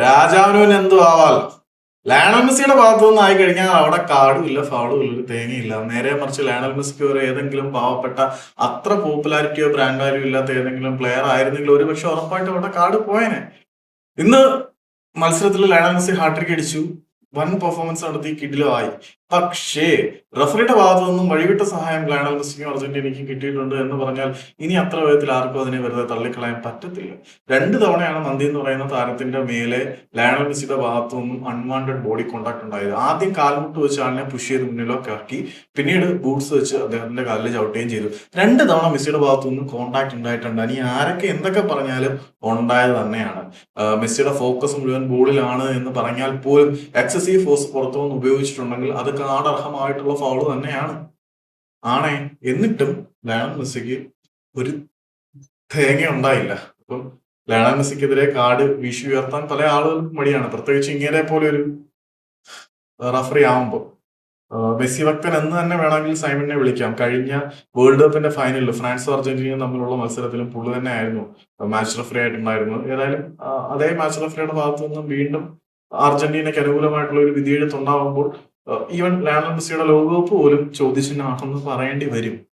രാജാവിന് എന്തു ആവാലോ. ലയണൽ മെസ്സിയുടെ ഭാഗത്തു നിന്ന് ആയി കഴിഞ്ഞാൽ അവിടെ കാർഡും ഇല്ല, ഫൗളും ഇല്ല, ഒരു തേങ്ങയില്ല. നേരെ മറിച്ച് ലയണൽ മെസ്സിക്ക് ഒരു ഏതെങ്കിലും പാവപ്പെട്ട അത്ര പോപ്പുലാരിറ്റിയോ ബ്രാൻഡ് വാല്യൂ ഇല്ലാത്ത ഏതെങ്കിലും പ്ലെയർ ആയിരുന്നെങ്കിൽ ഒരു പക്ഷെ ഉറപ്പായിട്ടും അവിടെ കാർഡ് പോയേനെ. ഇന്ന് മത്സരത്തിൽ ലയണൽ മെസ്സി ഹാട്രിക് അടിച്ചു, വൻ പെർഫോമൻസ് നടത്തി, കിടിലമായി. പക്ഷേ റഫറിയുടെ ഭാഗത്തു നിന്നും വഴിവിട്ട സഹായം ലയണൽ മെസ്സിക്കും അർജന്റീനയ്ക്കും കിട്ടിയിട്ടുണ്ട് എന്ന് പറഞ്ഞാൽ ഇനി അത്ര വേഗത്തിൽ ആർക്കും അതിനെ വെറുതെ തള്ളിക്കളയാൻ പറ്റത്തില്ല. 2 തവണയാണ് മന്തി എന്ന് പറയുന്ന താരത്തിന്റെ മേലെ ലയണൽ മെസ്സിയുടെ ഭാഗത്തു നിന്നും അൺവാണ്ടഡ് ബോഡി കോണ്ടാക്ട് ഉണ്ടായത്. ആദ്യം കാൽമുട്ട് വെച്ച് ആളിനെ പുഷ് ചെയ്ത് മുന്നിലേക്ക് ആക്കി, പിന്നീട് ബൂട്ട്സ് വെച്ച് അദ്ദേഹത്തിന്റെ കാലിൽ ചവിട്ടുകയും ചെയ്തു. 2 തവണ മെസ്സിയുടെ ഭാഗത്തു നിന്നും കോണ്ടാക്ട് ഉണ്ടായിട്ടുണ്ട്. ഇനി ആരൊക്കെ എന്തൊക്കെ പറഞ്ഞാലും ഉണ്ടായത് തന്നെയാണ്. മെസ്സിയുടെ ഫോക്കസ് മുഴുവൻ ബോളിലാണ് എന്ന് പറഞ്ഞാൽ പോലും എക്സസീവ് ഫോഴ്സ് പുറത്തുനിന്ന് ഉപയോഗിച്ചിട്ടുണ്ടെങ്കിൽ അത് കാർഡർഹമായിട്ടുള്ള ഫൗള് തന്നെയാണ്. ആണേ, എന്നിട്ടും ലയണൽ മെസ്സിക്ക് ഒരു തേങ്ങ ഉണ്ടായില്ല. അപ്പം ലയണൽ മെസ്സിക്കെതിരെ കാർഡ് വീശി ഉയർത്താൻ പല ആളുകൾക്കും മടിയാണ്, പ്രത്യേകിച്ച് ഇങ്ങനെ പോലെ ഒരു റഫറി ആവുമ്പോൾ. മെസ്സി ഭക്തൻ എന്ന് തന്നെ വേണമെങ്കിൽ സൈമണിനെ വിളിക്കാം. കഴിഞ്ഞ വേൾഡ് കപ്പിന്റെ ഫൈനലിൽ ഫ്രാൻസും അർജന്റീനയും തമ്മിലുള്ള മത്സരത്തിലും പുള്ളി തന്നെ ആയിരുന്നു മാച്ച് റഫറി ആയിട്ടുണ്ടായിരുന്നു. ഏതായാലും അതേ മാച്ച് റഫറിയുടെ ഭാഗത്തു നിന്നും വീണ്ടും അർജന്റീനയ്ക്ക് അനുകൂലമായിട്ടുള്ള ഒരു വിധിയെഴുത്തുണ്ടാവുമ്പോൾ ഈവൻ ലയണൽ മെസ്സിയുടെ ലോകകപ്പ് പോലും ചോദ്യചിഹ്നമാണെന്ന് പറയേണ്ടി വരും.